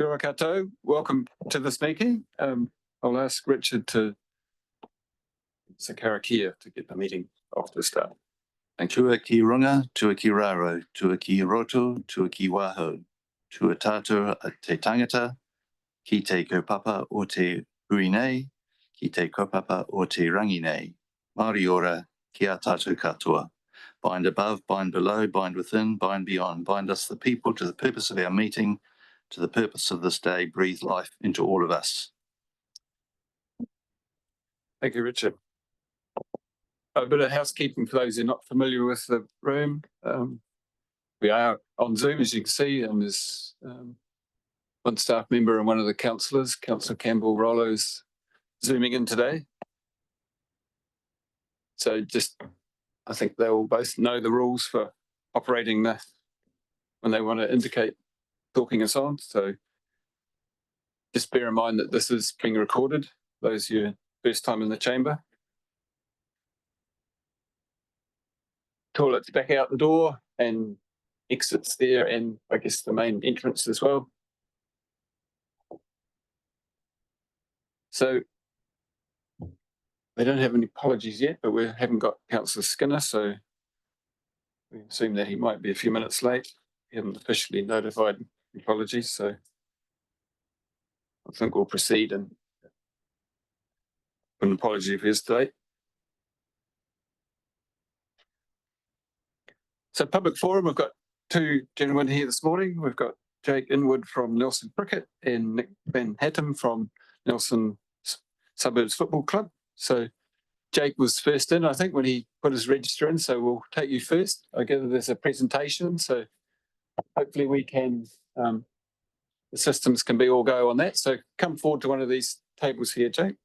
Kia ora koutou. Welcome to this meeting. I'll ask Richard to sakarakia to get the meeting off to start. Thank you. Tua ki runga, tua ki raro, tua ki roto, tua ki waho, tua tātou a te tangata, ki te kaupapa o te hui nei, ki te kaupapa o te rangi nei. Māori ora, ki a tātou katoa. Bind above, bind below, bind within, bind beyond. Bind us the people to the purpose of our meeting, to the purpose of this day. Breathe life into all of us. Thank you, Richard. A bit of housekeeping for those who are not familiar with the room. We are on Zoom, as you can see, and there's one staff member and one of the councillors, Councillor Campbell Rollo's zooming in today. So I think they will both know the rules for operating when they want to indicate talking and so on. So just bear in mind that this is being recorded, those who are first time in the chamber. Toilets back out the door and exits there, and I guess the main entrance as well. So they don't have any apologies yet, but we haven't got Councillor Skinner, so we assume that he might be a few minutes late. He hasn't officially notified apologies, so I think we'll proceed and put an apology for his delay. So public forum, we've got two gentlemen here this morning. We've got Jake Inwood from Nelson Cricket and Nick Van Hattum from Nelson Suburbs Football Club. So Jake was first in, I think, when he put his register in, so we'll take you first. I gather there's a presentation, so hopefully we can, the systems can be all go on that. So come forward to one of these tables here, Jake.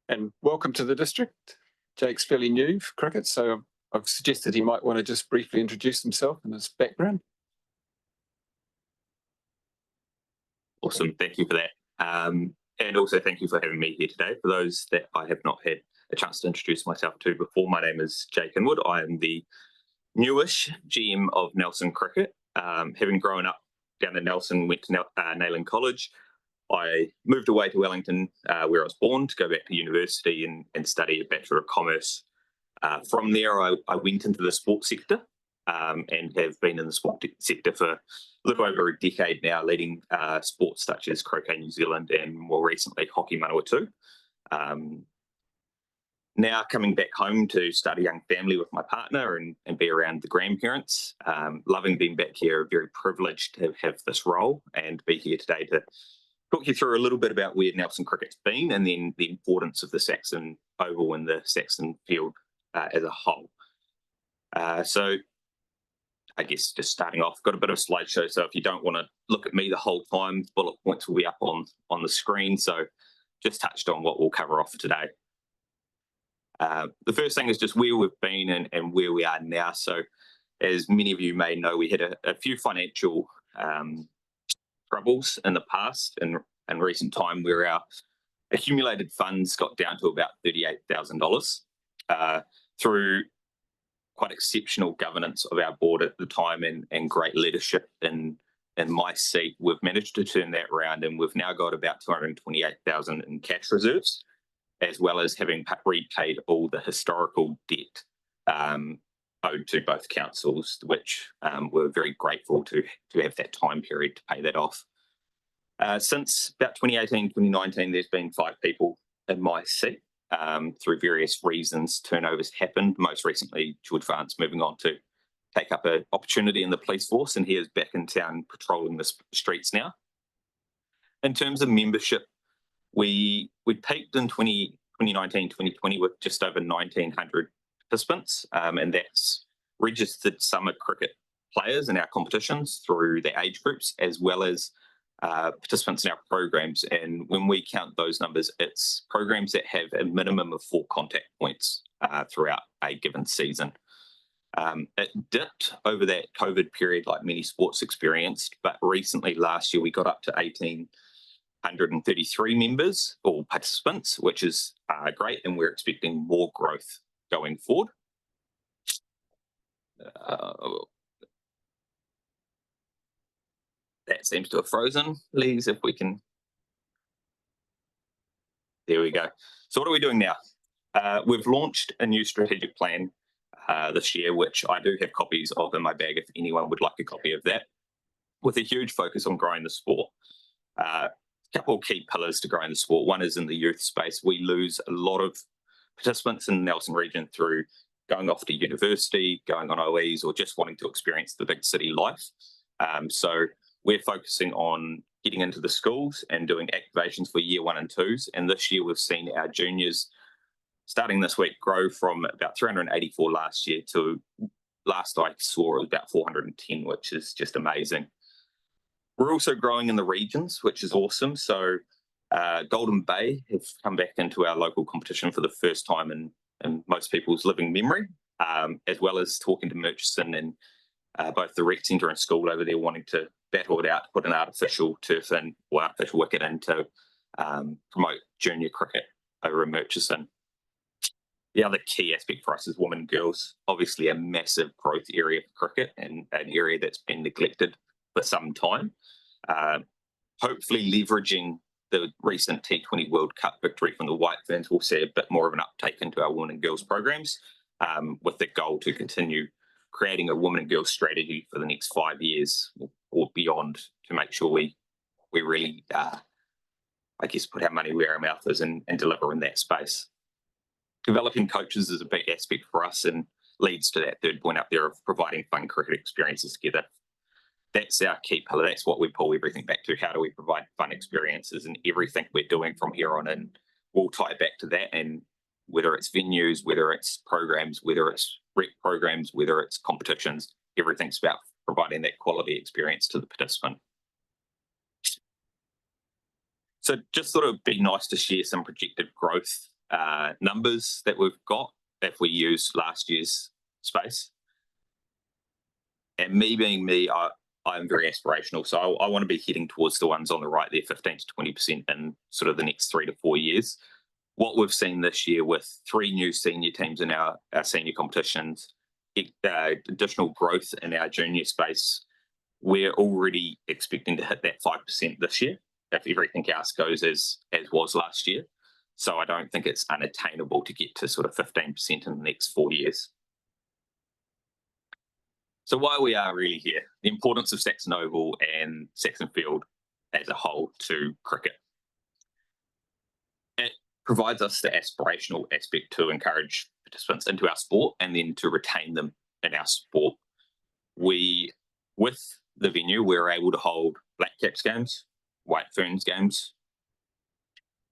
And welcome to the district. Jake's fairly new for cricket, so I've suggested he might want to just briefly introduce himself and his background. Awesome, thank you for that. And also thank you for having me here today. For those that I have not had a chance to introduce myself to before, my name is Jake Inwood. I am the newish GM of Nelson Cricket. Having grown up down in Nelson, went to Nayland College. I moved away to Wellington, where I was born, to go back to university and study a Bachelor of Commerce. From there, I went into the sports sector and have been in the sport sector for a little over a decade now, leading sports such as Croquet New Zealand and more recently Hockey Manawatu. Now coming back home to start a young family with my partner and be around the grandparents. Loving being back here, very privileged to have this role and be here today to talk you through a little bit about where Nelson Cricket's been and then the importance of the Saxton Oval and the Saxton field as a whole. So I guess just starting off, got a bit of a slideshow, so if you don't want to look at me the whole time, bullet points will be up on the screen, so just touched on what we'll cover off today. The first thing is just where we've been and where we are now. So as many of you may know, we had a few financial troubles in the past and in recent time where our accumulated funds got down to about $38,000 through quite exceptional governance of our board at the time and great leadership in my seat. We've managed to turn that around and we've now got about $228,000 in cash reserves, as well as having repaid all the historical debt owed to both councils, which we're very grateful to have that time period to pay that off. Since about 2018, 2019, there's been 5 people in my seat. Through various reasons, turnovers happened. Most recently, George Vance moving on to take up an opportunity in the police force, and he is back in town patrolling the streets now. In terms of membership, we peaked in 2019, 2020 with just over 1,900 participants, and that's registered summer cricket players in our competitions through the age groups, as well as participants in our programs. And when we count those numbers, it's programs that have a minimum of 4 contact points throughout a given season. It dipped over that COVID period like many sports experienced, but recently last year we got up to 1,833 members or participants, which is great, and we're expecting more growth going forward. That seems to have frozen. Please, if we can. There we go. So what are we doing now? We've launched a new strategic plan this year, which I do have copies of in my bag if anyone would like a copy of that, with a huge focus on growing the sport. A couple of key pillars to growing the sport. One is in the youth space. We lose a lot of participants in the Nelson region through going off to university, going on OEs, or just wanting to experience the big city life. So we're focusing on getting into the schools and doing activations for year 1 and 2s. And this year we've seen our juniors, starting this week, grow from about 384 last year to, last I saw, it was about 410, which is just amazing. We're also growing in the regions, which is awesome. So Golden Bay have come back into our local competition for the first time in most people's living memory, as well as talking to Murchison and both the rec centre and school over there wanting to battle it out, put an artificial turf in, or artificial wicket in to promote junior cricket over in Murchison. The other key aspect for us is women and girls, obviously a massive growth area for cricket and an area that's been neglected for some time. Hopefully leveraging the recent T20 World Cup victory from the White Ferns, we'll see a bit more of an uptake into our women and girls programs, with the goal to continue creating a women and girls strategy for the next 5 years or beyond to make sure we really, I guess, put our money where our mouth is and deliver in that space. Developing coaches is a big aspect for us and leads to that third point up there of providing fun cricket experiences together. That's our key pillar. That's what we pull everything back to. How do we provide fun experiences? And everything we're doing from here on in will tie back to that. And whether it's venues, whether it's programs, whether it's rec programs, whether it's competitions, everything's about providing that quality experience to the participant. So just thought it would be nice to share some projected growth numbers that we've got if we use last year's space. And me being me, I'm very aspirational, so I want to be heading towards the ones on the right there, 15 to 20% in sort of the next 3 to 4 years. What we've seen this year with 3 new senior teams in our senior competitions, additional growth in our junior space, we're already expecting to hit that 5% this year if everything else goes as was last year. So I don't think it's unattainable to get to sort of 15% in the next 4 years. So why we are really here, the importance of Saxton Oval and Saxton Field as a whole to cricket. It provides us the aspirational aspect to encourage participants into our sport and then to retain them in our sport. With the venue, we're able to hold Black Caps games, White Ferns games,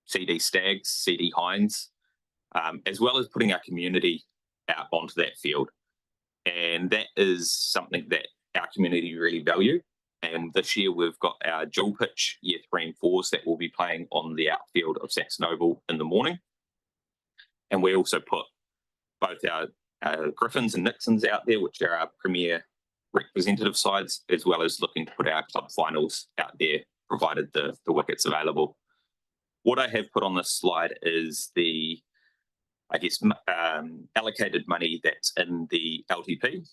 CD Stags, CD Hinds, as well as putting our community out onto that field. And that is something that our community really value. And this year we've got our dual pitch year 3 and 4s that will be playing on the outfield of Saxton Oval in the morning. And we also put both our Griffins and Nixons out there, which are our premier representative sides, as well as looking to put our club finals out there, provided the wickets available. What I have put on this slide is the, I guess, allocated money that's in the LTP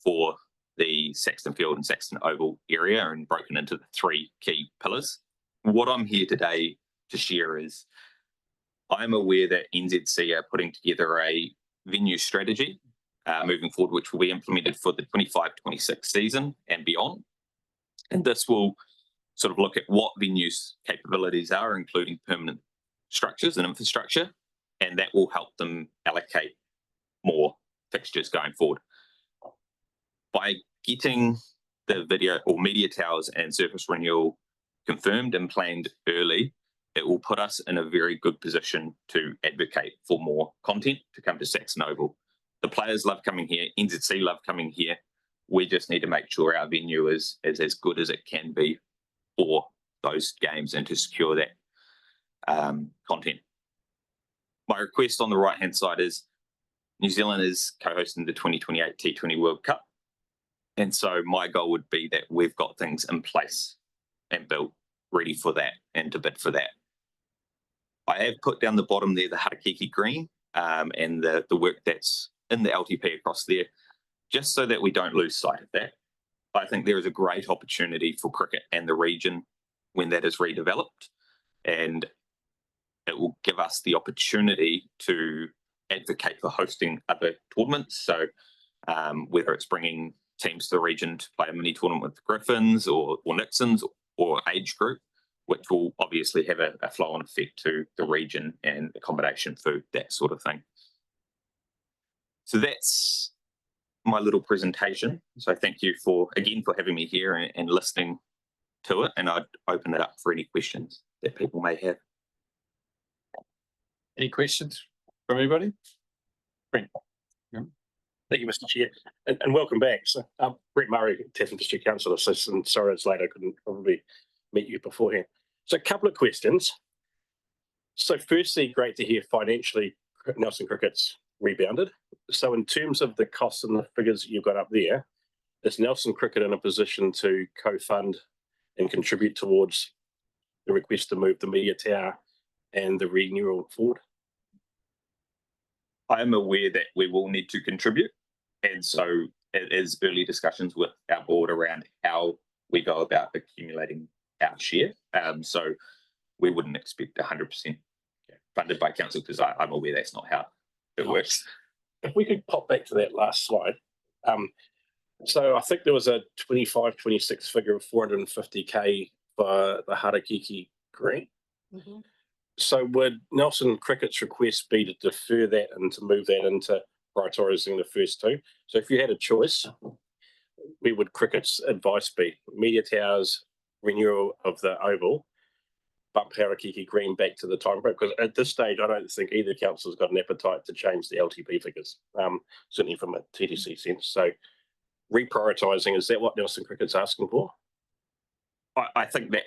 for the Saxton Field and Saxton Oval area and broken into the 3 key pillars. What I'm here today to share is I'm aware that NZC are putting together a venue strategy moving forward, which will be implemented for the 25-26 season and beyond. And this will sort of look at what venues' capabilities are, including permanent structures and infrastructure, and that will help them allocate more fixtures going forward. By getting the video or media towers and surface renewal confirmed and planned early, it will put us in a very good position to advocate for more content to come to Saxton Oval. The players love coming here, NZC love coming here. We just need to make sure our venue is as good as it can be for those games and to secure that content. My request on the right-hand side is New Zealand is co-hosting the 2028 T20 World Cup. And so my goal would be that we've got things in place and built ready for that and to bid for that. I have put down the bottom there the Harakiki Green and the work that's in the LTP across there, just so that we don't lose sight of that. I think there is a great opportunity for cricket and the region when that is redeveloped, and it will give us the opportunity to advocate for hosting other tournaments. So whether it's bringing teams to the region to play a mini tournament with the Griffins or Nixons or age group, which will obviously have a flow-on effect to the region and accommodation, food, that sort of thing. So that's my little presentation. So thank you again for having me here and listening to it, and I'd open it up for any questions that people may have. Any questions from anybody? Thank you, Mr. Chair, and welcome back. So, Brett Murray, Tasman District Council Assistant. Sorry it's late, I couldn't probably meet you beforehand. So a couple of questions. So firstly, great to hear financially Nelson Cricket's rebounded. So in terms of the costs and the figures that you've got up there, is Nelson Cricket in a position to co-fund and contribute towards the request to move the media tower and the renewal forward? I am aware that we will need to contribute, and so it is early discussions with our board around how we go about accumulating our share. So we wouldn't expect 100% funded by council, because I'm aware that's not how it works. If we could pop back to that last slide. So I think there was a 25-26 figure of 450k for the Harakiki Green. Mm-hmm. So would Nelson Cricket's request be to defer that and to move that into prioritising the first two? So if you had a choice, where would Cricket's advice be? Media towers, renewal of the Oval, bump Harakiki Green back to the time break? Because at this stage, I don't think either council's got an appetite to change the LTP figures, certainly from a TTC sense. So reprioritising, is that what Nelson Cricket's asking for? I think that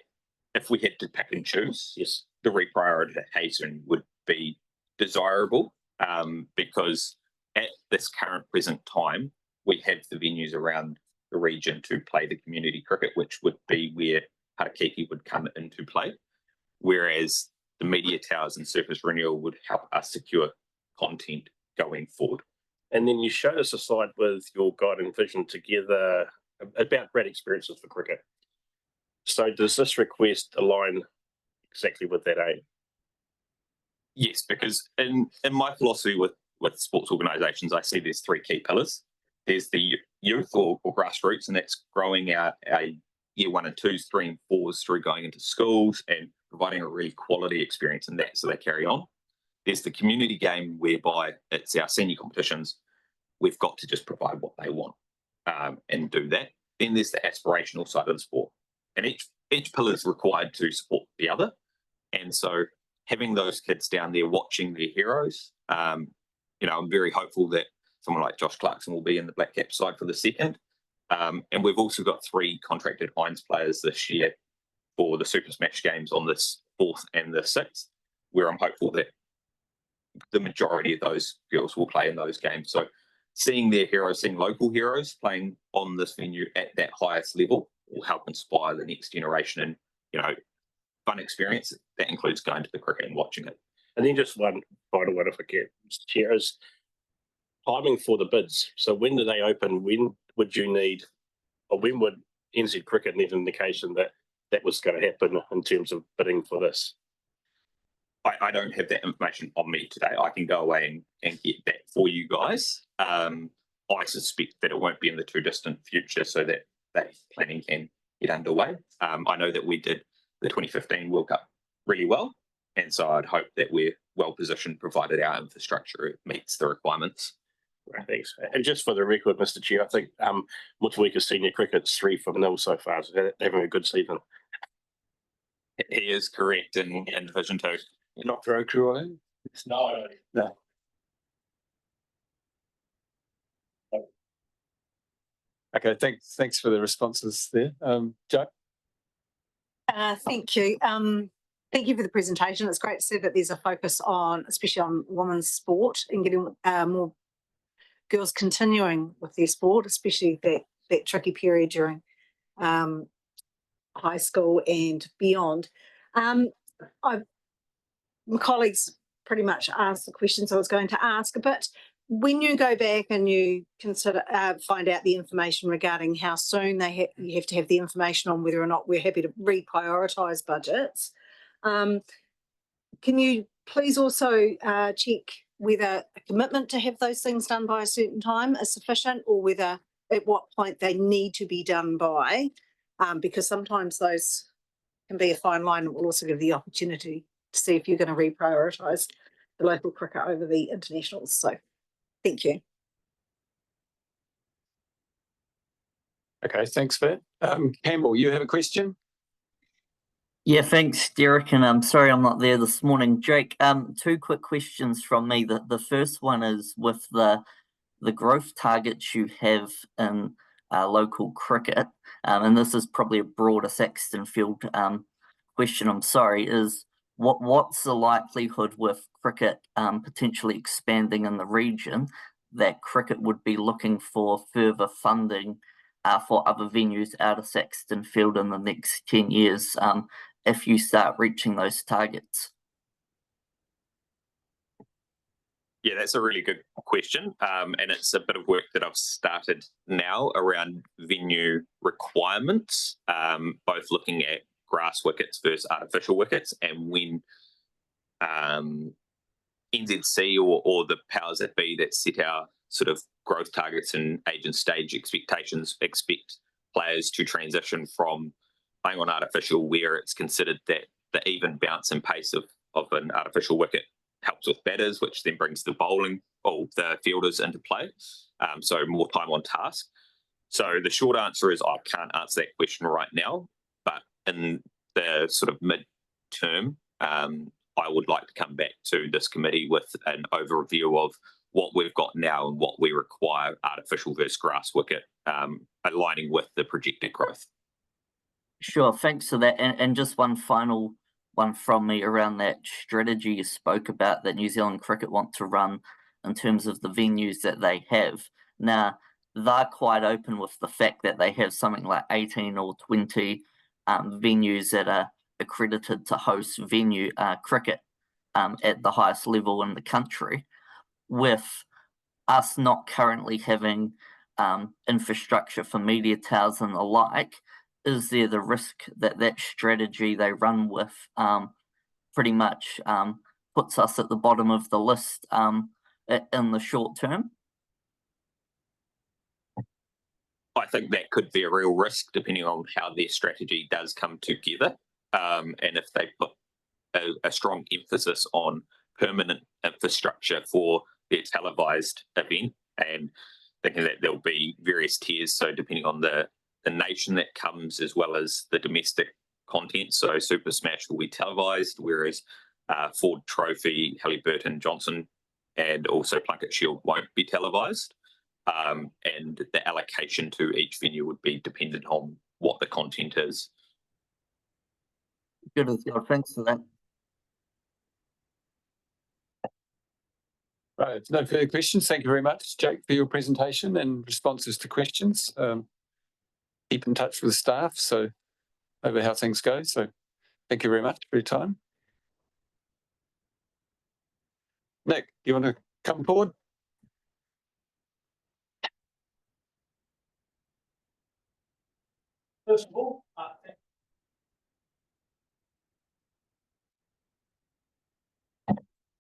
if we had to pick and choose, Yes. the reprioritisation would be desirable, because at this current present time, we have the venues around the region to play the community cricket, which would be where Harakiki would come into play, whereas the media towers and surface renewal would help us secure content going forward. And then you showed us a slide with your guiding vision together about great experiences for cricket. So does this request align exactly with that aim? Yes, because in my philosophy with sports organisations, I see there's three key pillars. There's the youth or grassroots, and that's growing our year 1 and 2s, 3 and 4s through going into schools and providing a really quality experience in that so they carry on. There's the community game, whereby it's our senior competitions. We've got to just provide what they want and do that. Then there's the aspirational side of the sport. And each pillar is required to support the other. And so having those kids down there watching their heroes, I'm very hopeful that someone like Josh Clarkson will be in the Black Cap side for the second. And we've also got 3 contracted Hinds players this year for the Super Smash games on this 4th and the 6th, where I'm hopeful that the majority of those girls will play in those games. So seeing their heroes, seeing local heroes playing on this venue at that highest level will help inspire the next generation and, fun experience. That includes going to the cricket and watching it. And then just one final one, if I can, Mr. Chair, is timing for the bids. So when do they open? When would you need, or when would NZ Cricket need an indication that that was going to happen in terms of bidding for this? I don't have that information on me today. I can go away and get that for you guys. I suspect that it won't be in the too distant future, so that planning can get underway. I know that we did the 2015 World Cup really well, and so I'd hope that we're well positioned, provided our infrastructure meets the requirements. Right, thanks. And just for the record, Mr. Chair, I think Motueka Senior Cricket's 3-0 so far, so they're having a good season. He is correct in Division 2. Not very cruel, eh? No. Okay, thanks for the responses there. Jo? Thank you. Thank you for the presentation. It's great to see that there's a focus on, especially on women's sport, and getting more girls continuing with their sport, especially that tricky period during high school and beyond. My colleagues pretty much asked the questions I was going to ask, but when you go back and you consider find out the information regarding how soon you have to have the information on whether or not we're happy to reprioritise budgets, can you please also check whether a commitment to have those things done by a certain time is sufficient, or whether at what point they need to be done by, because sometimes those can be a fine line. It will also give the opportunity to see if you're going to reprioritise the local cricket over the internationals. So thank you. Okay, thanks for that. Campbell, you have a question? Yeah, thanks, Derek, and I'm sorry I'm not there this morning. Jake, two quick questions from me. The first one is with the growth targets you have in local cricket, and this is probably a broader Saxton field question, I'm sorry, is what's the likelihood with cricket potentially expanding in the region that cricket would be looking for further funding for other venues out of Saxton field in the next 10 years if you start reaching those targets? Yeah, that's a really good question. And it's a bit of work that I've started now around venue requirements, both looking at grass wickets versus artificial wickets, and when NZC or the powers that be that set our sort of growth targets and age and stage expectations expect players to transition from playing on artificial, where it's considered that the even bounce and pace of an artificial wicket helps with batters, which then brings the bowling or the fielders into play. So more time on task. So the short answer is I can't answer that question right now, but in the sort of mid-term, I would like to come back to this committee with an overview of what we've got now and what we require artificial versus grass wicket, aligning with the projected growth. Sure, thanks for that. And just one final one from me around that strategy you spoke about that New Zealand Cricket want to run in terms of the venues that they have. Now, they're quite open with the fact that they have something like 18 or 20 venues that are accredited to host venue cricket at the highest level in the country. With us not currently having infrastructure for media towers and the like, is there the risk that that strategy they run with pretty much puts us at the bottom of the list in the short term? I think that could be a real risk depending on how their strategy does come together. And if they put a strong emphasis on permanent infrastructure for their televised event, and thinking that there'll be various tiers. So depending on the nation that comes, as well as the domestic content. So Super Smash will be televised, whereas Ford Trophy, Halliburton, Johnson, and also Plunket Shield won't be televised. And the allocation to each venue would be dependent on what the content is. Good as well. Thanks for that. Right, if no further questions, thank you very much, Jake, for your presentation and responses to questions. Keep in touch with the staff so over how things go. So thank you very much for your time. Nick, you want to come forward? First of all,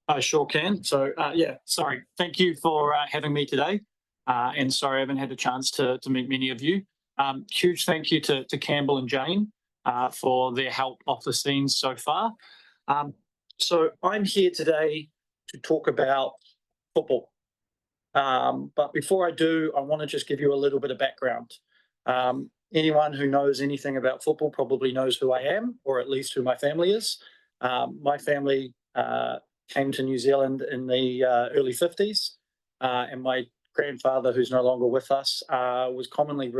I sure can. So, yeah, sorry. Thank you for having me today. And sorry, I haven't had a chance to meet many of you. Huge thank you to Campbell and Jane for their help off the scenes so far. So I'm here today to talk about football. But before I do, I want to just give you a little bit of background. Anyone who knows anything about football probably knows who I am, or at least who my family is. My family came to New Zealand in the early 50s, and my grandfather, who's no longer with us, was commonly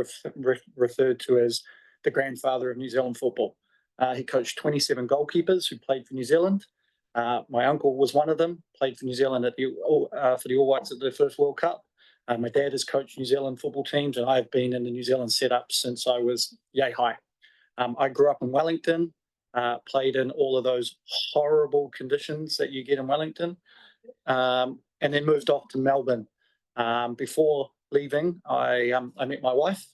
referred to as the grandfather of New Zealand football. He coached 27 goalkeepers who played for New Zealand. My uncle was one of them, played for New Zealand for the All Whites at the first World Cup. My dad has coached New Zealand football teams, and I've been in the New Zealand setup since I was yay high. I grew up in Wellington, played in all of those horrible conditions that you get in Wellington, and then moved off to Melbourne Before leaving, I met my wife.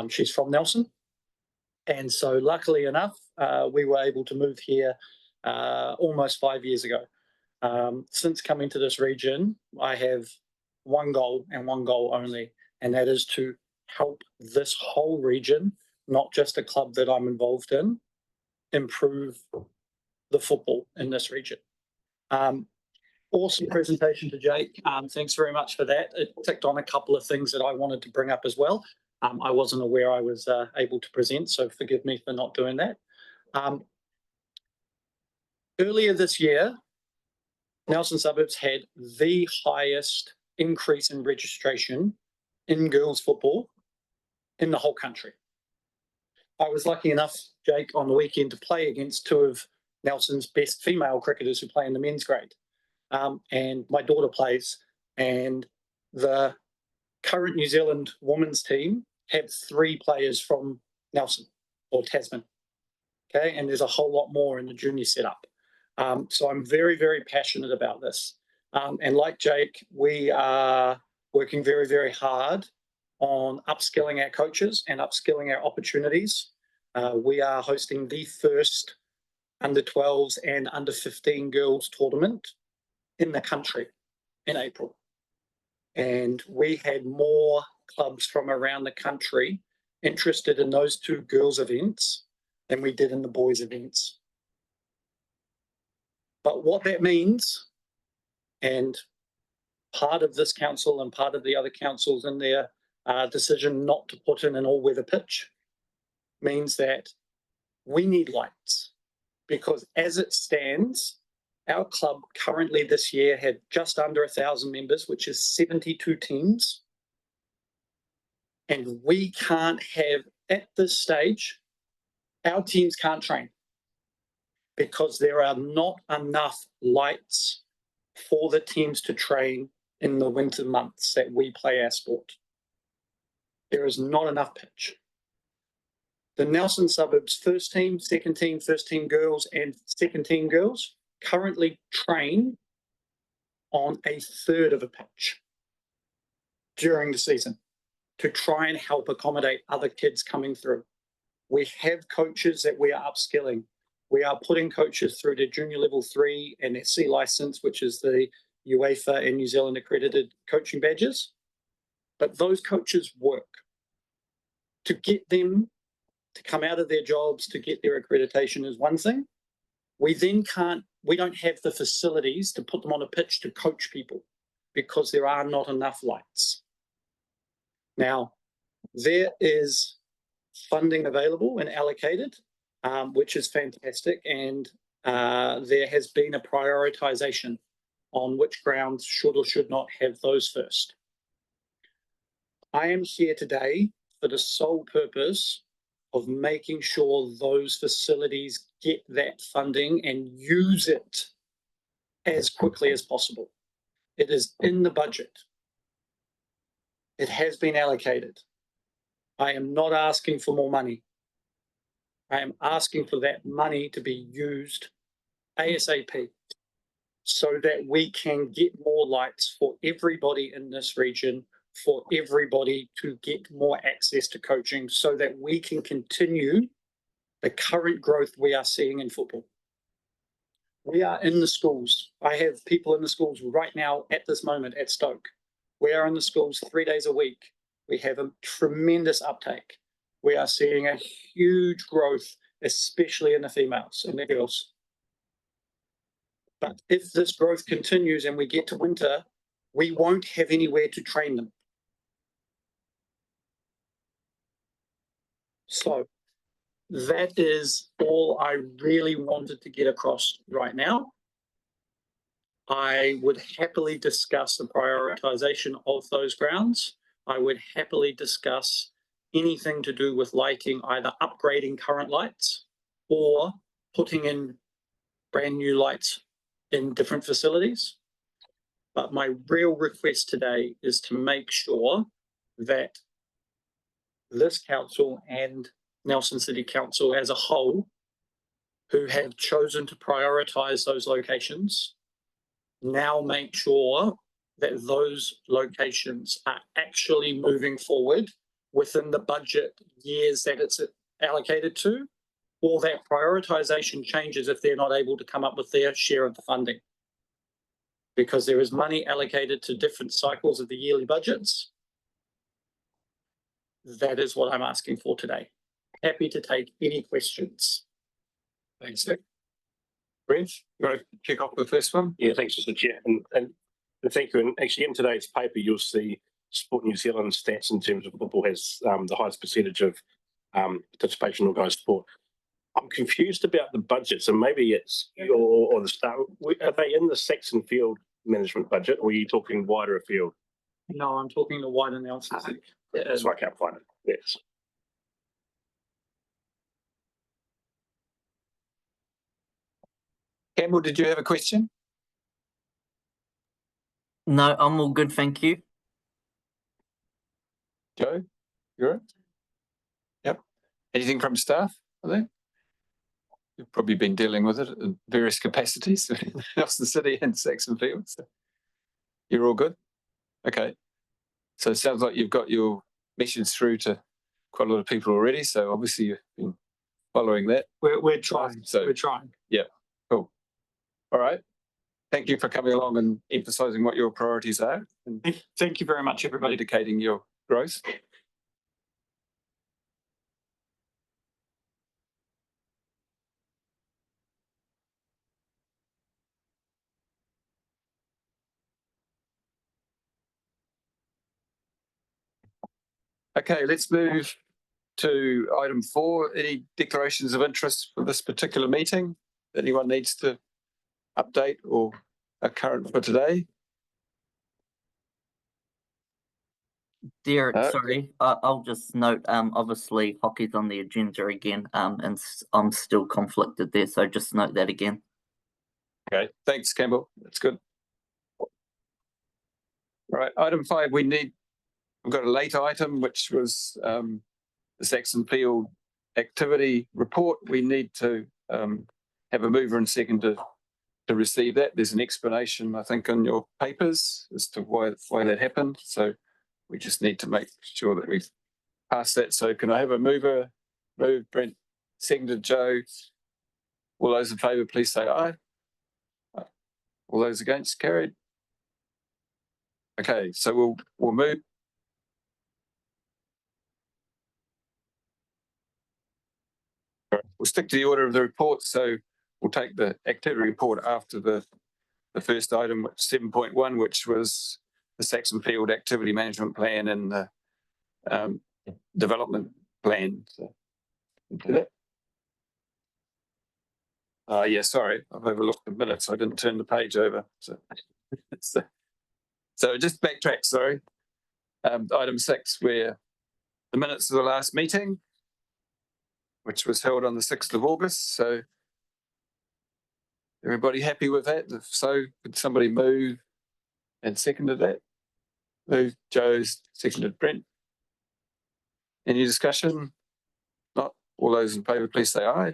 She's from Nelson. And so luckily enough, we were able to move here almost 5 years ago. Since coming to this region, I have one goal and one goal only, and that is to help this whole region, not just a club that I'm involved in, improve the football in this region. Awesome presentation to Jake. Thanks very much for that. It ticked on a couple of things that I wanted to bring up as well. I wasn't aware I was able to present, so forgive me for not doing that. Earlier this year, Nelson Suburbs had the highest increase in registration in girls football in the whole country. I was lucky enough, Jake, on the weekend to play against two of Nelson's best female cricketers who play in the men's grade. And my daughter plays, and the current New Zealand women's team have 3 players from Nelson or Tasman. Okay, and there's a whole lot more in the junior setup. So I'm very, very passionate about this. And like Jake, we are working very, very hard on upskilling our coaches and upskilling our opportunities. We are hosting the first under 12s and under 15 girls tournament in the country in April. And we had more clubs from around the country interested in those 2 girls events than we did in the boys events. But what that means, and part of this council and part of the other councils in their decision not to put in an all-weather pitch, means that we need lights. Because as it stands, our club currently this year had just under 1,000 members, which is 72 teams. And we can't have, at this stage, our teams can't train because there are not enough lights for the teams to train in the winter months that we play our sport. There is not enough pitch. The Nelson Suburbs first team, second team, first team girls, and second team girls currently train on a third of a pitch during the season to try and help accommodate other kids coming through. We have coaches that we are upskilling. We are putting coaches through their junior level 3 and their C license, which is the UEFA and New Zealand accredited coaching badges. But those coaches work. To get them to come out of their jobs, to get their accreditation is one thing. We don't have the facilities to put them on a pitch to coach people because there are not enough lights. Now, there is funding available and allocated, which is fantastic, and there has been a prioritization on which grounds should or should not have those first. I am here today for the sole purpose of making sure those facilities get that funding and use it as quickly as possible. It is in the budget. It has been allocated. I am not asking for more money. I am asking for that money to be used ASAP so that we can get more lights for everybody in this region, for everybody to get more access to coaching so that we can continue the current growth we are seeing in football. We are in the schools. I have people in the schools right now at this moment at Stoke. We are in the schools 3 days a week. We have a tremendous uptake. We are seeing a huge growth, especially in the females and the girls. But if this growth continues and we get to winter, we won't have anywhere to train them. So that is all I really wanted to get across right now. I would happily discuss the prioritization of those grounds. I would happily discuss anything to do with lighting, either upgrading current lights or putting in brand new lights in different facilities. But my real request today is to make sure that this council and Nelson City Council as a whole, who have chosen to prioritise those locations, now make sure that those locations are actually moving forward within the budget years that it's allocated to, or that prioritization changes if they're not able to come up with their share of the funding. Because there is money allocated to different cycles of the yearly budgets. That is what I'm asking for today. Happy to take any questions. Thanks, Nick. Brent, you want to kick off the first one? Yeah, thanks, Mr. Chair. And thank you. And actually, in today's paper, you'll see Sport New Zealand stats in terms of football has the highest percentage of participation in organised sport. I'm confused about the budgets, and maybe it's or the start. Are they in the Saxton field management budget, or are you talking wider afield? No, I'm talking the wide analysis. That's why I can't find it. Yes. Campbell, did you have a question? No, I'm all good, thank you. Joe, you're right? Yep. Anything from staff, I think? You've probably been dealing with it in various capacities in Nelson City and Saxon Field. So you're all good? Okay. So it sounds like you've got your message through to quite a lot of people already. So obviously you've been following that. We're trying. So We're trying. Yeah, cool. All right. Thank you for coming along and emphasising what your priorities are and Thank you very much, everybody. indicating your growth. Okay, let's move to item 4. Any declarations of interest for this particular meeting that anyone needs to update or are current for today? Derek, sorry, I'll just note, obviously hockey's on the agenda again, and I'm still conflicted there, so just note that again. Okay, thanks, Campbell. That's good. All right, item 5, we've got a late item, which was the Saxon Field activity report. We need to have a mover and second to receive that. There's an explanation, I think, in your papers as to why that happened. So we just need to make sure that we pass that. So can I have a mover? Move, Brent. Seconded, Joe. All those in favour, please say aye. All those against, carried. Okay, so we'll move. We'll stick to the order of the report. So we'll take the activity report after the first item, which 7.1, which was the Saxon Field Activity Management Plan and the development plan. So, yeah, sorry, I've overlooked the minutes. I didn't turn the page over. So just backtrack, sorry. Item 6, where the minutes of the last meeting, which was held on the 6th of August. So everybody happy with that? If so, could somebody move and seconded that? Move, Joe's seconded, Brent. Any discussion? Not. All those in favour, please say aye.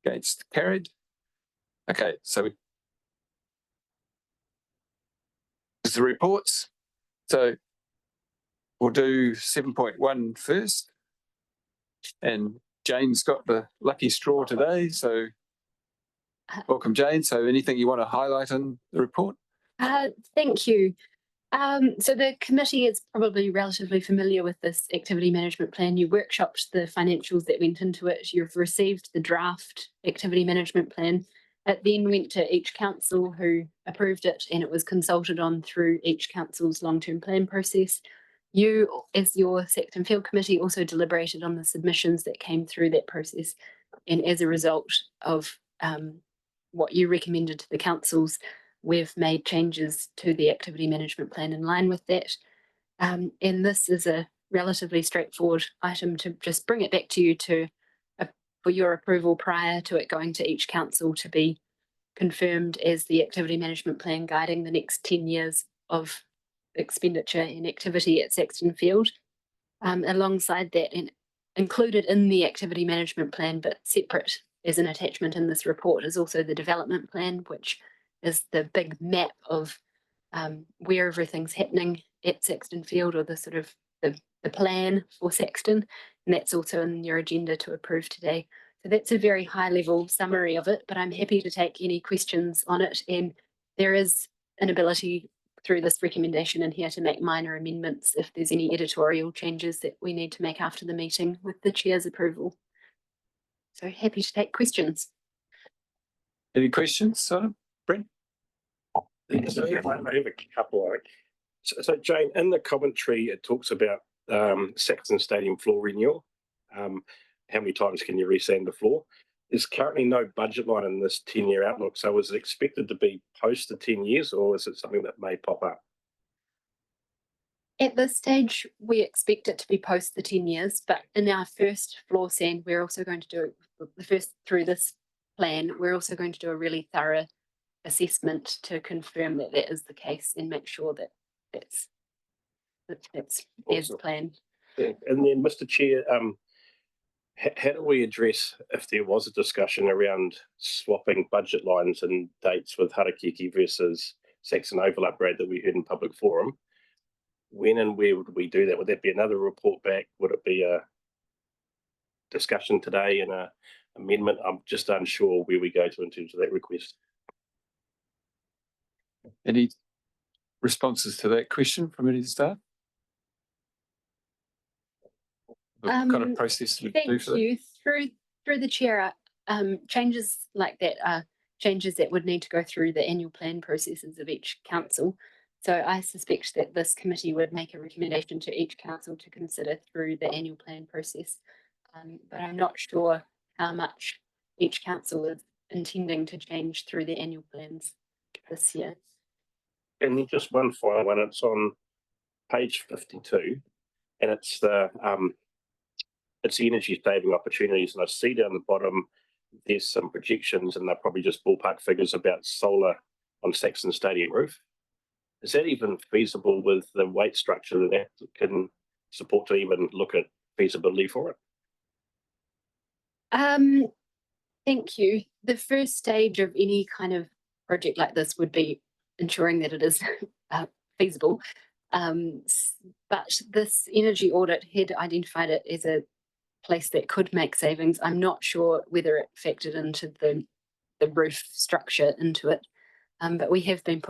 Against, carried. Okay, so there's the reports. So we'll do 7.1 first. And Jane's got the lucky straw today, so welcome, Jane. So anything you want to highlight in the report? Thank you. So the committee is probably relatively familiar with this activity management plan. You workshopped the financials that went into it. You've received the draft activity management plan. It then went to each council who approved it, and it was consulted on through each council's long-term plan process. You, as your Saxton Field Committee, also deliberated on the submissions that came through that process. And as a result of what you recommended to the councils, we've made changes to the activity management plan in line with that. And this is a relatively straightforward item to just bring it back to you for your approval prior to it going to each council to be confirmed as the activity management plan guiding the next 10 years of expenditure and activity at Saxton Field. Alongside that, and included in the activity management plan, but separate as an attachment in this report, is also the development plan, which is the big map of where everything's happening at Saxton Field, or the sort of the plan for Saxton, and that's also in your agenda to approve today. So that's a very high level summary of it, but I'm happy to take any questions on it. And there is an ability through this recommendation in here to make minor amendments if there's any editorial changes that we need to make after the meeting with the chair's approval. So happy to take questions. Any questions, Brent? I have a couple. So Jane, in the commentary, it talks about Saxton Stadium floor renewal. How many times can you resand the floor? There's currently no budget line in this 10-year outlook. So was it expected to be post the 10 years, or is it something that may pop up? At this stage, we expect it to be post the 10 years, but in our first floor sand, we're also going to do the first through this plan. We're also going to do a really thorough assessment to confirm that that is the case and make sure that that's as planned. Yeah. And then, Mr. Chair, how do we address if there was a discussion around swapping budget lines and dates with Harakiki versus Saxon Oval upgrade that we heard in public forum? When and where would we do that? Would that be another report back? Would it be a discussion today and a amendment? I'm just unsure where we go to in terms of that request. Any responses to that question from any staff? The kind of process you do for Thank you. Through the chair, changes like that are changes that would need to go through the annual plan processes of each council. So I suspect that this committee would make a recommendation to each council to consider through the annual plan process. But I'm not sure how much each council is intending to change through the annual plans this year. And then just one final one. It's on page 52, and it's the energy saving opportunities. And I see down the bottom there's some projections, and they're probably just ballpark figures about solar on Saxton Stadium roof. Is that even feasible with the weight structure that can support to even look at feasibility for it? Thank you. The first stage of any kind of project like this would be ensuring that it is feasible. But this energy audit had identified it as a place that could make savings. I'm not sure whether it factored into the roof structure into it. But we have been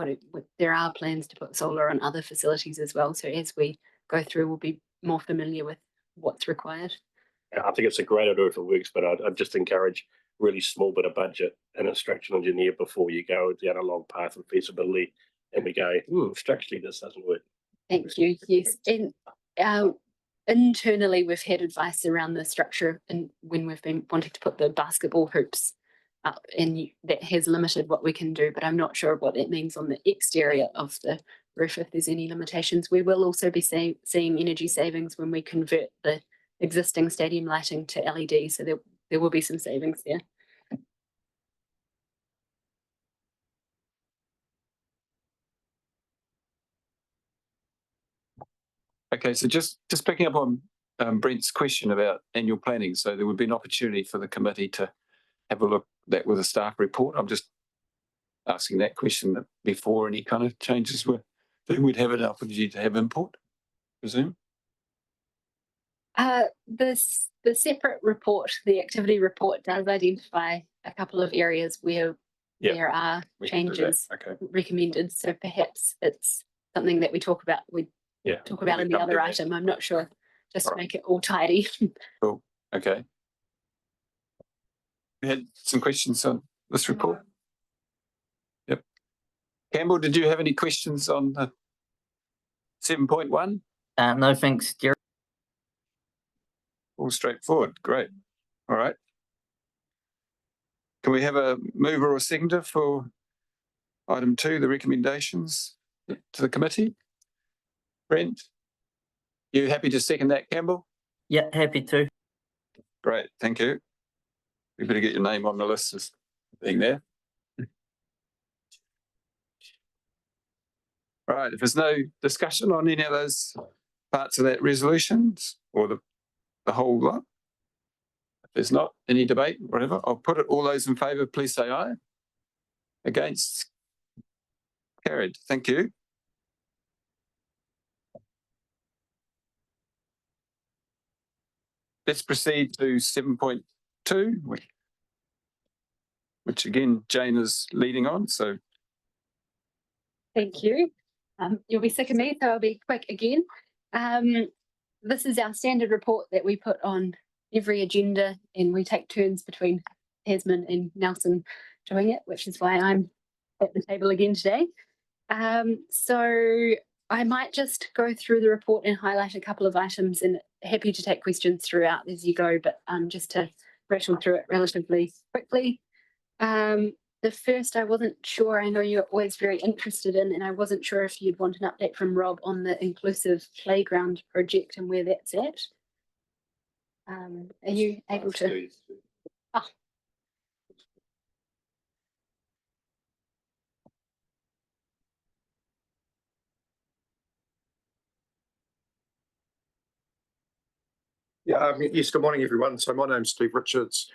there are plans to put solar on other facilities as well. So as we go through, we'll be more familiar with what's required. I think it's a great idea if it works, but I'd just encourage really small bit of budget and a structural engineer before you go down a long path of feasibility and we go, structurally this doesn't work. Thank you. Yes. And internally, we've had advice around the structure and when we've been wanting to put the basketball hoops up, and that has limited what we can do, but I'm not sure what that means on the exterior of the roof if there's any limitations. We will also be seeing energy savings when we convert the existing stadium lighting to LED, so there will be some savings there. Okay, so just picking up on Brent's question about annual planning, so there would be an opportunity for the committee to have a look at that with a staff report. I'm just asking that question before any kind of changes were, that we'd have an opportunity to have input, presume? The separate report, the activity report, does identify a couple of areas where there are changes recommended. So perhaps it's something that we talk about. We talk about in the other item. I'm not sure, just to make it all tidy. Cool. Okay. We had some questions on this report. Yep. Campbell, did you have any questions on the 7.1? No, thanks, Jerry. All straightforward. Great. All right. Can we have a mover or seconder for item 2, the recommendations to the committee? Brent, you happy to second that, Campbell? Yeah, happy to. Great, thank you. We better get your name on the list as being there. Right, if there's no discussion on any of those parts of that resolutions or the whole lot, if there's not any debate, whatever, I'll put it. All those in favour, please say aye. Against? Carried, thank you. let's proceed to 7.2, which again, Jane is leading on. So Thank you. You'll be sick of me, so I'll be quick again. This is our standard report that we put on every agenda, and we take turns between Tasman and Nelson doing it, which is why I'm at the table again today. So I might just go through the report and highlight a couple of items, and happy to take questions throughout as you go, but just to rattle through it relatively quickly. The first, I wasn't sure, I know you're always very interested in, and I wasn't sure if you'd want an update from Rob on the inclusive playground project and where that's at. Are you able to? Oh. Yeah, yes, good morning, everyone. So my name's Steve Richards,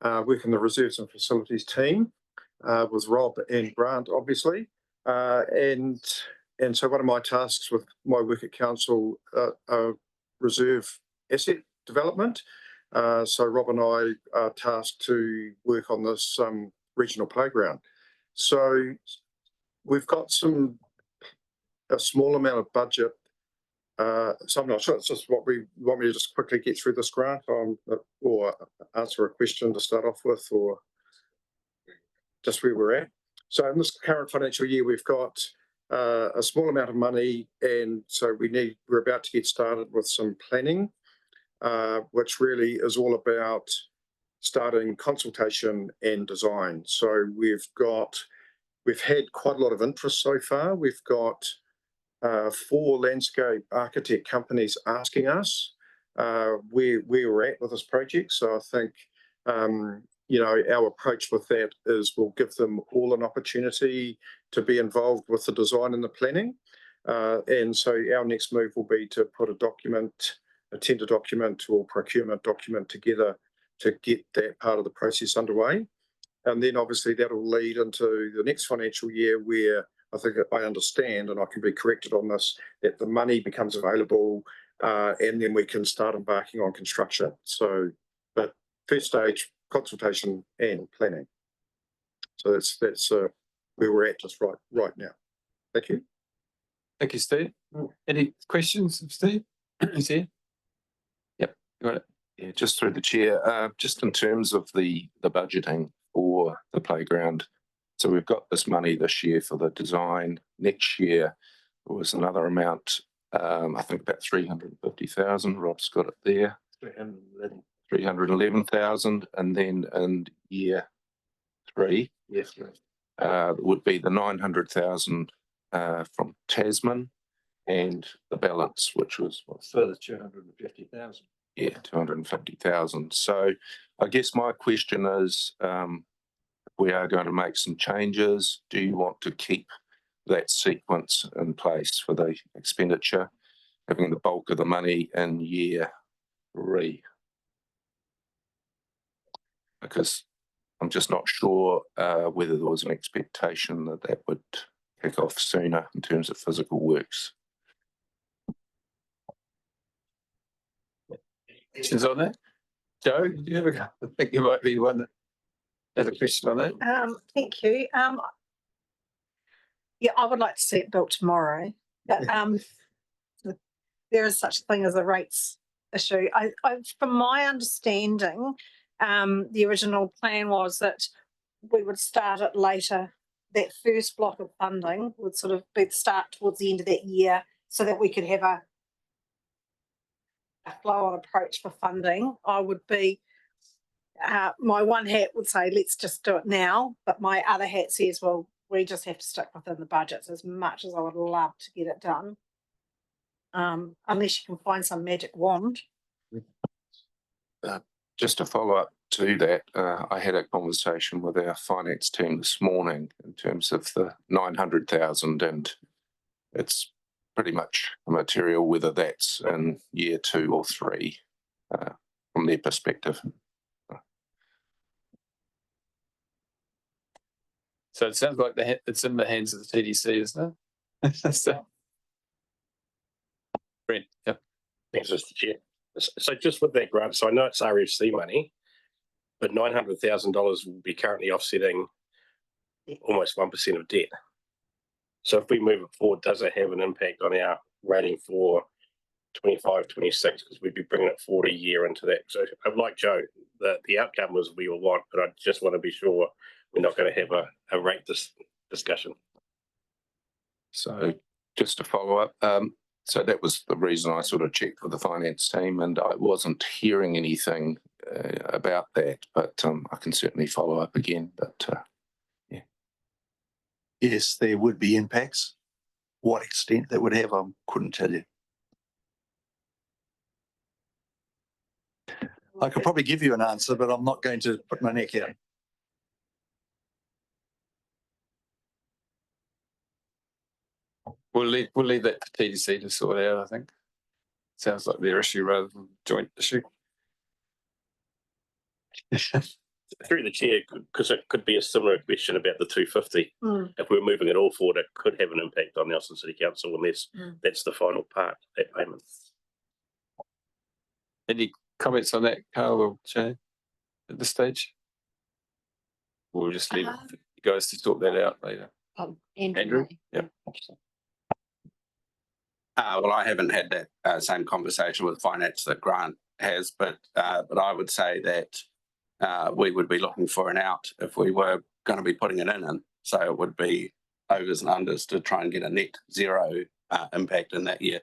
work in the Reserves and Facilities team with Rob and Grant, obviously. And so one of my tasks with my work at council are reserve asset development. So Rob and I are tasked to work on this regional playground. So we've got a small amount of budget. So I'm not sure, it's just what we want me to just quickly get through this, Grant, or answer a question to start off with, or just where we're at. So in this current financial year, we've got a small amount of money, and so we're about to get started with some planning, which really is all about starting consultation and design. So we've had quite a lot of interest so far. We've got 4 landscape architect companies asking us where we're at with this project. So I think, our approach with that is we'll give them all an opportunity to be involved with the design and the planning. And so our next move will be to put a tender document or procurement document together to get that part of the process underway. And then obviously that'll lead into the next financial year where I think I understand, and I can be corrected on this, that the money becomes available and then we can start embarking on construction. So, but first stage, consultation and planning. So that's where we're at just right now. Thank you. thank you, Steve. Any questions of Steve? Is he? Yep, you got it. Yeah, just through the chair, just in terms of the budgeting for the playground. So we've got this money this year for the design. Next year there was another amount, I think about 350,000. Rob's got it there. 311,000, and then in year 3, Yes, would be the 900,000 from Tasman, and the balance, which was what, further 250,000. Yeah, 250,000. So I guess my question is, we are going to make some changes. Do you want to keep that sequence in place for the expenditure, having the bulk of the money in year 3? Because I'm just not sure whether there was an expectation that would kick off sooner in terms of physical works. Questions on that? Joe, do you have I think you might be one that has a question on that. Thank you. Yeah, I would like to see it built tomorrow, but there is such a thing as a rates issue. From my understanding, the original plan was that we would start it later. That first block of funding would sort of be the start towards the end of that year, so that we could have a flow-on approach for funding. I would be, my one hat would say, let's just do it now. But my other hat says, well, we just have to stick within the budgets, as much as I would love to get it done. Unless you can find some magic wand. Just to follow up to that, I had a conversation with our finance team this morning in terms of the 900,000, and it's pretty much immaterial whether that's in year 2 or 3 from their perspective. So it sounds like it's in the hands of the TDC, isn't it? So, Brent, yep. Thanks, Mr. Chair. So just with that grant, so I know it's RFC money, but $900,000 will be currently offsetting almost 1% of debt. So if we move it forward, does it have an impact on our rating for 25, 26? Because we'd be bringing it forward a year into that. So I'm like Joe, the outcome was we all want, but I just want to be sure we're not going to have a rate discussion. So just to follow up, so that was the reason I sort of checked with the finance team, and I wasn't hearing anything about that, but I can certainly follow up again. But yeah. Yes, there would be impacts. What extent that would have, I couldn't tell you. I could probably give you an answer, but I'm not going to put my neck out. We'll leave that to TDC to sort out, I think. Sounds like their issue rather than joint issue. Through the chair, because it could be a similar question about the 250. If we're moving it all forward, it could have an impact on Nelson City Council unless that's the final part, that payment. Any comments on that, Carl or Jane, at this stage? We'll just leave it for you guys to sort that out later. Andrew? Yeah. Well, I haven't had that same conversation with finance that Grant has, but I would say that we would be looking for an out if we were going to be putting it in. So it would be overs and unders to try and get a net zero impact in that year.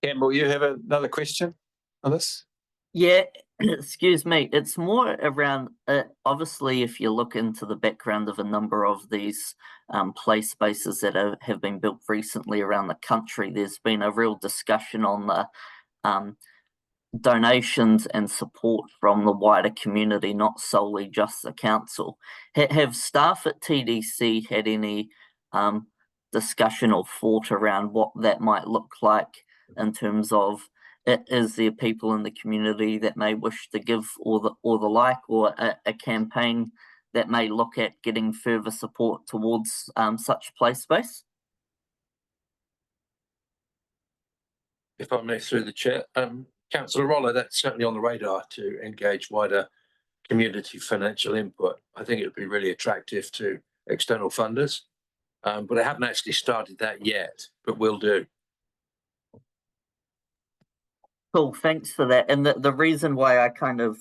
Campbell, you have another question on this? Yeah, excuse me. It's more around, obviously, if you look into the background of a number of these play spaces that have been built recently around the country, there's been a real discussion on the donations and support from the wider community, not solely just the council. Have staff at TDC had any discussion or thought around what that might look like in terms of, is there people in the community that may wish to give or the like, or a campaign that may look at getting further support towards such play space? If I may, through the chair, Councillor Roller, that's certainly on the radar to engage wider community financial input. I think it would be really attractive to external funders, but I haven't actually started that yet, but will do. Cool, thanks for that. And the reason why I kind of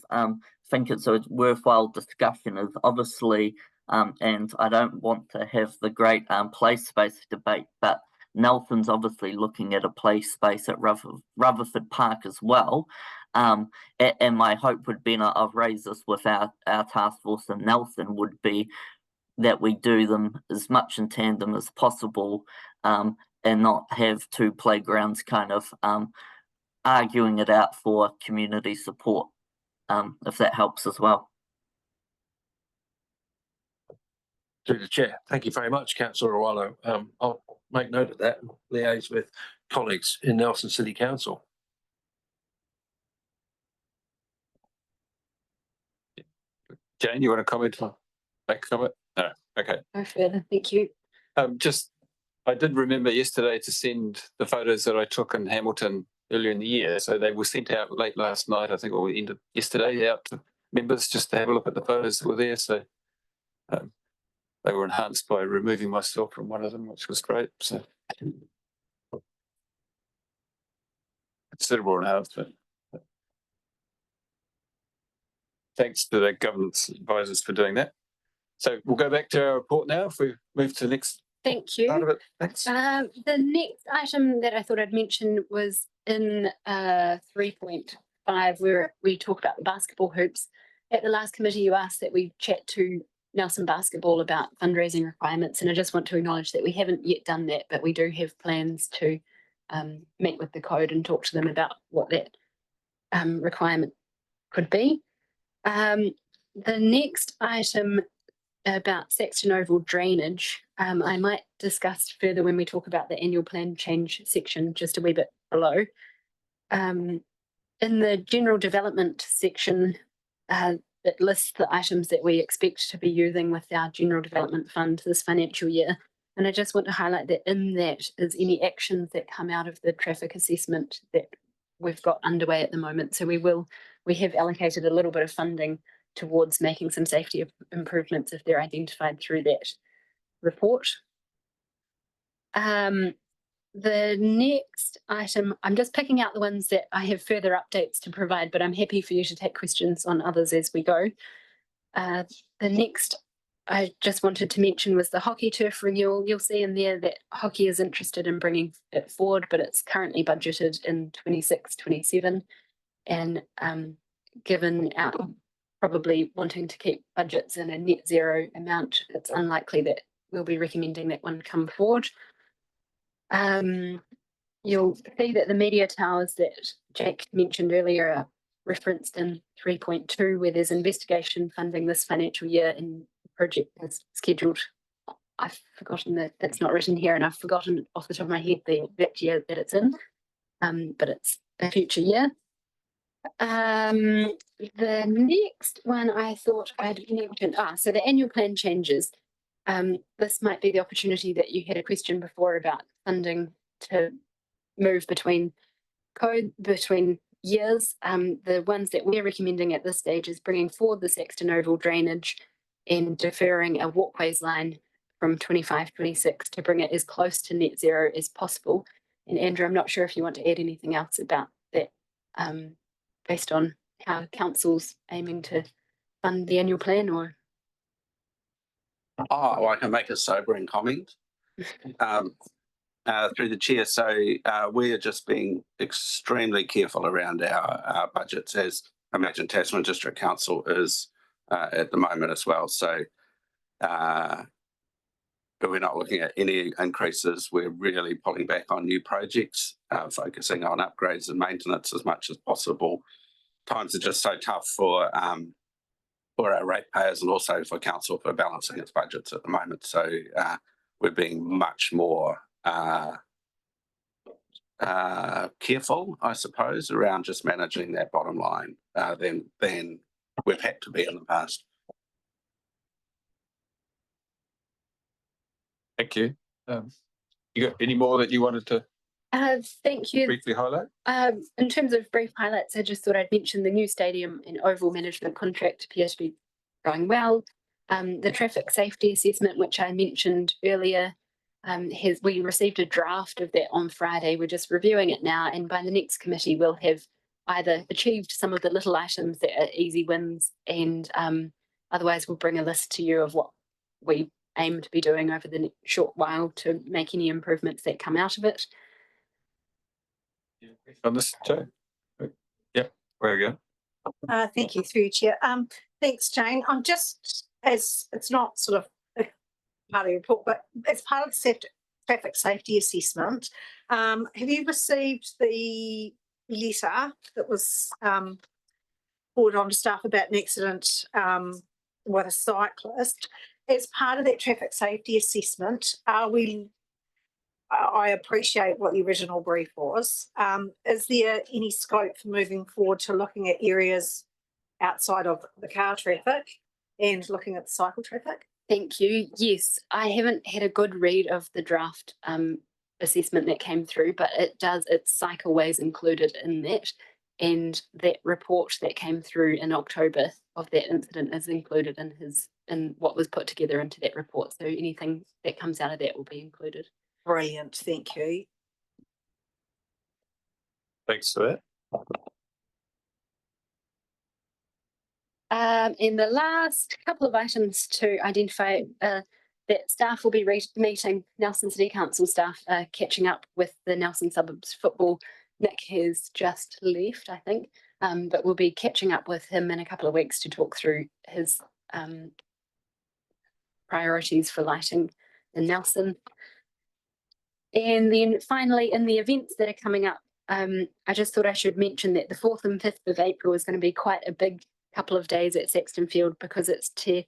think it's a worthwhile discussion is obviously, and I don't want to have the great play space debate, but Nelson's obviously looking at a play space at Rutherford Park as well. And my hope would be, and I've raised this with our task force in Nelson, would be that we do them as much in tandem as possible, and not have two playgrounds kind of arguing it out for community support, if that helps as well. Through the chair, thank you very much, Councillor Wallo. I'll make note of that and liaise with colleagues in Nelson City Council. Jane, you want to comment on that comment? No, okay. No further, thank you. I did remember yesterday to send the photos that I took in Hamilton earlier in the year. So they were sent out late last night, I think, or we ended yesterday out to members just to have a look at the photos that were there. So they were enhanced by removing myself from one of them, which was great. So considerable enhancement. Thanks to the governance advisors for doing that. So we'll go back to our report now if we move to the next Thank you. part of it. Thanks. The next item that I thought I'd mention was in 3.5, where we talk about the basketball hoops. At the last committee, you asked that we chat to Nelson Basketball about fundraising requirements, and I just want to acknowledge that we haven't yet done that, but we do have plans to meet with the code and talk to them about what that requirement could be. The next item about Saxton Oval drainage, I might discuss further when we talk about the annual plan change section, just a wee bit below. In the general development section, it lists the items that we expect to be using with our general development fund this financial year. And I just want to highlight that in that is any actions that come out of the traffic assessment that we've got underway at the moment. So we have allocated a little bit of funding towards making some safety improvements if they're identified through that report. The next item, I'm just picking out the ones that I have further updates to provide, but I'm happy for you to take questions on others as we go. The next I just wanted to mention was the hockey turf renewal. You'll see in there that hockey is interested in bringing it forward, but it's currently budgeted in 26-27. And given our probably wanting to keep budgets in a net zero amount, it's unlikely that we'll be recommending that one come forward. You'll see that the media towers that Jake mentioned earlier are referenced in 3.2, where there's investigation funding this financial year and the project is scheduled. I've forgotten that that's not written here, and I've forgotten off the top of my head the exact year that it's in, but it's a future year. The next one I thought I'd mention, so the annual plan changes. This might be the opportunity that you had a question before about funding to move between years. The ones that we're recommending at this stage is bringing forward the Saxton Oval drainage and deferring a walkways line from 25-26 to bring it as close to net zero as possible. And Andrew, I'm not sure if you want to add anything else about that, based on how council's aiming to fund the annual plan, or? Oh, I can make a sobering comment through the chair. So we are just being extremely careful around our budgets, as I imagine Tasman District Council is at the moment as well. So but we're not looking at any increases. We're really pulling back on new projects, focusing on upgrades and maintenance as much as possible. Times are just so tough for our ratepayers and also for council for balancing its budgets at the moment. So we're being much more careful, I suppose, around just managing that bottom line than we've had to be in the past. Thank you. You got any more that you wanted to Thank you. briefly highlight? In terms of brief highlights, I just thought I'd mention the new stadium and oval management contract appears to be going well. The traffic safety assessment, which I mentioned earlier, we received a draft of that on Friday. We're just reviewing it now, and by the next committee we'll have either achieved some of the little items that are easy wins, and otherwise we'll bring a list to you of what we aim to be doing over the short while to make any improvements that come out of it. On this, Joe? Yep, where we go. Thank you, through you, Chair. Thanks, Jane. I'm just, as it's not sort of a part of the report, but as part of the traffic safety assessment, have you received the letter that was forwarded on to staff about an accident with a cyclist? As part of that traffic safety assessment, I appreciate what the original brief was. Is there any scope for moving forward to looking at areas outside of the car traffic and looking at the cycle traffic? Thank you. Yes, I haven't had a good read of the draft assessment that came through, but it's cycleways included in that. And that report that came through in October of that incident is included in what was put together into that report. So anything that comes out of that will be included. Brilliant, thank you. Thanks for that. In the last couple of items to identify that staff will be meeting, Nelson City Council staff catching up with the Nelson Suburbs football. Nick has just left, I think, but we'll be catching up with him in a couple of weeks to talk through his priorities for lighting in Nelson. And then finally, in the events that are coming up, I just thought I should mention that the 4th and 5th of April is going to be quite a big couple of days at Saxton Field, because it's Te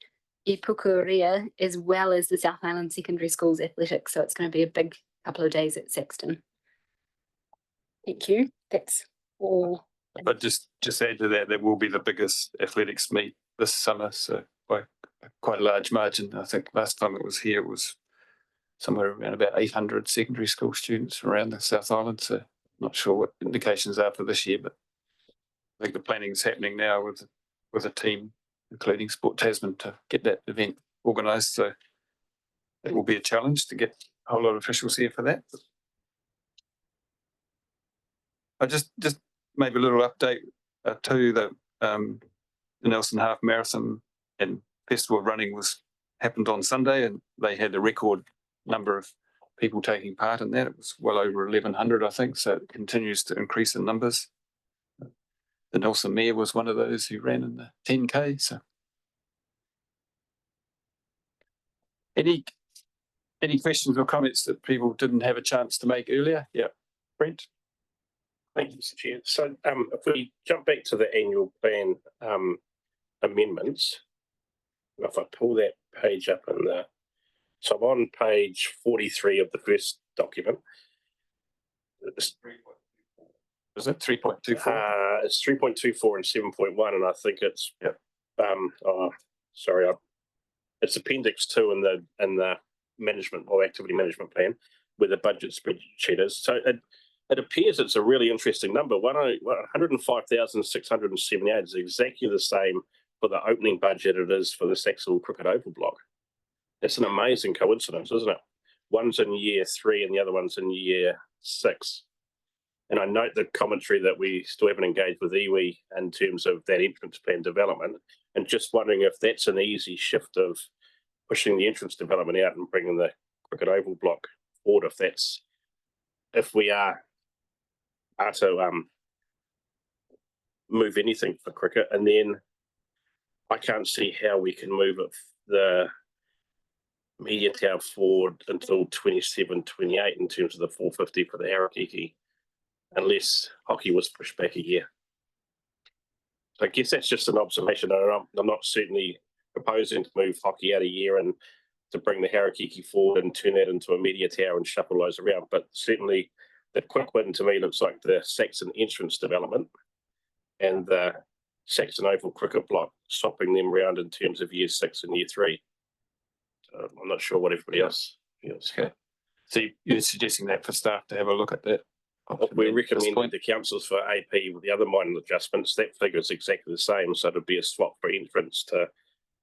Ipukurea as well as the South Island Secondary School's athletics. So it's going to be a big couple of days at Saxton. Thank you. That's all. But just add to that, that will be the biggest athletics meet this summer, so by quite a large margin. I think last time it was here, it was somewhere around about 800 secondary school students around the South Island. So not sure what indications are for this year, but I think the planning is happening now with a team, including Sport Tasman, to get that event organised. So it will be a challenge to get a whole lot of officials here for that. I just maybe a little update to the Nelson Half Marathon and Festival of Running happened on Sunday, and they had a record number of people taking part in that. It was well over 1,100, I think. So it continues to increase in numbers. The Nelson Mayor was one of those who ran in the 10K. So any questions or comments that people didn't have a chance to make earlier? Yeah, Brent. Thank you, Mr. Chair. So if we jump back to the annual plan amendments, if I pull that page up so I'm on page 43 of the first document. Was it 3.24? It's 3.24 and 7.1, and I think it's it's Appendix 2 in the management or activity management plan where the budget spreadsheet is. So it appears it's a really interesting number. 105,678 is exactly the same for the opening budget it is for the Saxton Cricket Oval block. It's an amazing coincidence, isn't it? One's in year 3 and the other one's in year 6. And I note the commentary that we still haven't engaged with iwi in terms of that entrance plan development, and just wondering if that's an easy shift of pushing the entrance development out and bringing the Cricket Oval block forward, if we are to move anything for cricket. And then I can't see how we can move the media tower forward until 27, 28 in terms of the 450 for the Harakiki, unless hockey was pushed back a year. So I guess that's just an observation. I'm not certainly proposing to move hockey out a year and to bring the Harakiki forward and turn that into a media tower and shuffle those around. But certainly the quick win to me looks like the Saxton entrance development and the Saxton Oval cricket block, swapping them around in terms of year 6 and year 3. So I'm not sure what everybody else feels. Okay. So you're suggesting that for staff to have a look at that? We recommended the councils for AP with the other minor adjustments. That figure is exactly the same. So it'd be a swap for entrance to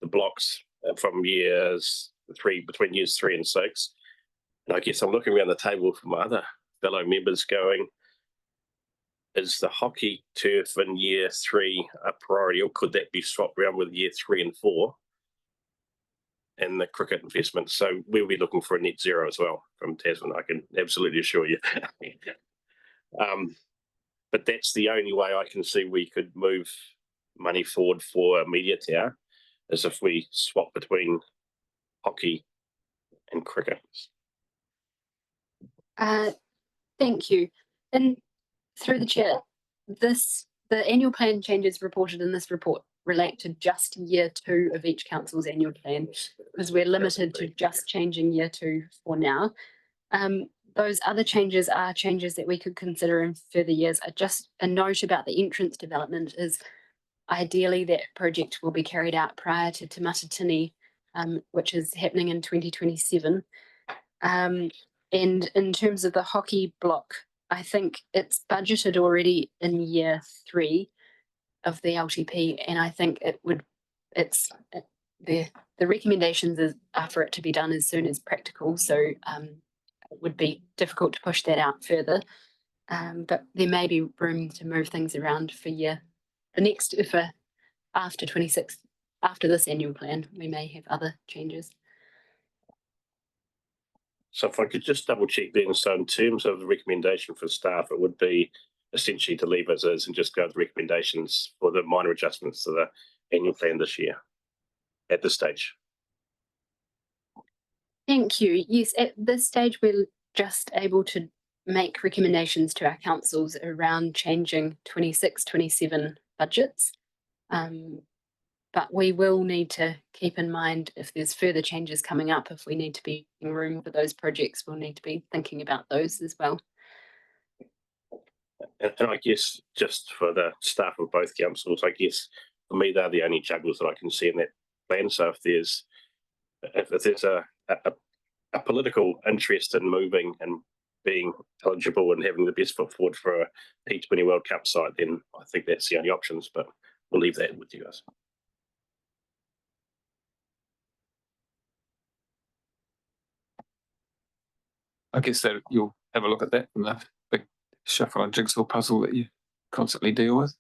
the blocks from between years 3 and 6. And I guess I'm looking around the table for my other fellow members going, is the hockey turf in year 3 a priority, or could that be swapped around with year 3 and 4 and the cricket investment? So we'll be looking for a net zero as well from Tasman, I can absolutely assure you. But that's the only way I can see we could move money forward for a media tower, is if we swap between hockey and cricket. Thank you. And through the chair, the annual plan changes reported in this report relate to just year 2 of each council's annual plan, because we're limited to just changing year 2 for now. Those other changes are changes that we could consider in further years. Just a note about the entrance development is ideally that project will be carried out prior to Te Matatini, which is happening in 2027. And in terms of the hockey block, I think it's budgeted already in year 3 of the LTP, and I think the recommendations are for it to be done as soon as practical. So it would be difficult to push that out further, but there may be room to move things around for after 26, after this annual plan, we may have other changes. So if I could just double check then, so in terms of the recommendation for staff, it would be essentially to leave as is and just go with recommendations for the minor adjustments to the annual plan this year at this stage. Thank you. Yes, at this stage, we're just able to make recommendations to our councils around changing 26, 27 budgets. But we will need to keep in mind if there's further changes coming up, if we need to be in room for those projects, we'll need to be thinking about those as well. And I guess just for the staff of both councils, I guess for me, they're the only juggles that I can see in that plan. So if there's a political interest in moving and being eligible and having the best foot forward for a T20 World Cup site, then I think that's the only options. But we'll leave that with you guys. I guess that you'll have a look at that from the big shuffle and jigsaw puzzle that you constantly deal with.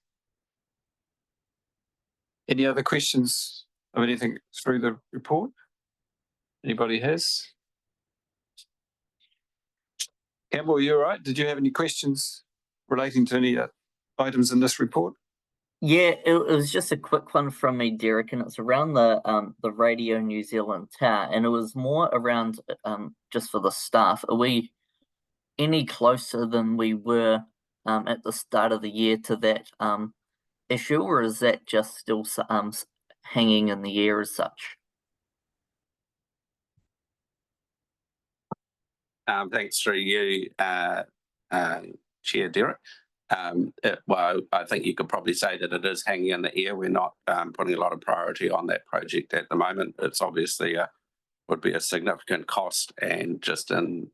Any other questions of anything through the report? Anybody has? Campbell, you all right? Did you have any questions relating to any items in this report? Yeah, it was just a quick one from me, Derek, and it's around the Radio New Zealand tower, and it was more around just for the staff. Are we any closer than we were at the start of the year to that issue, or is that just still hanging in the air as such? Thanks through you, Chair Derek. Well, I think you could probably say that it is hanging in the air. We're not putting a lot of priority on that project at the moment. It's obviously would be a significant cost, and just in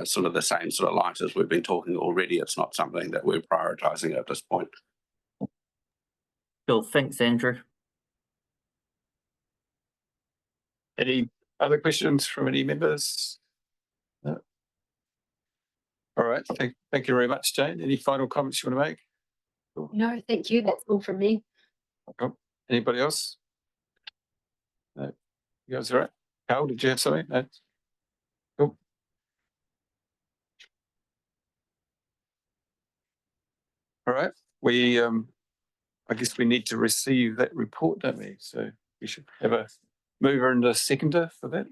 sort of the same sort of light as we've been talking already, it's not something that we're prioritising at this point. Cool, thanks, Andrew. Any other questions from any members? No. All right, thank you very much, Jane. Any final comments you want to make? No, thank you. That's all from me. Cool. Anybody else? No. You guys all right? Carl, did you have something? No. Cool. All right. We I guess we need to receive that report, don't we? So we should have a mover and a seconder for that.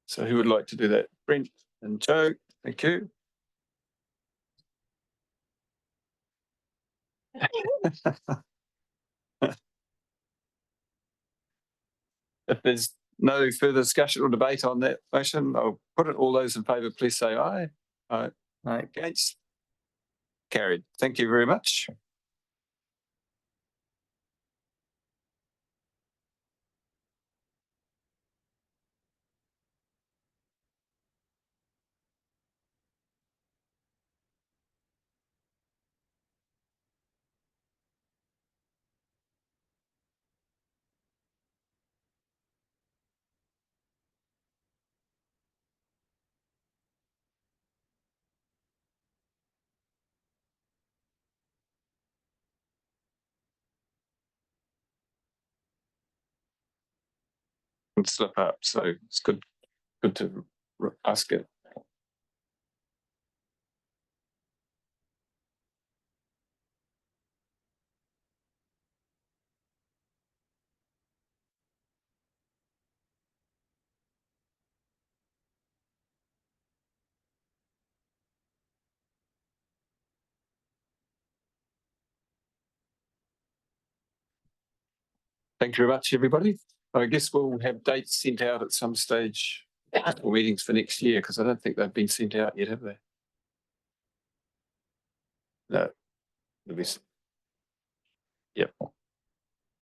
So who would like to do that? Brent and Joe, thank you. If there's no further discussion or debate on that motion, I'll put it. All those in favour, please say aye. Aye. Aye. Against? Carried. Thank you very much. And slip up, so it's good to ask it. Thank you very much, everybody. I guess we'll have dates sent out at some stage for meetings for next year, because I don't think they've been sent out yet, have they? No. Yep.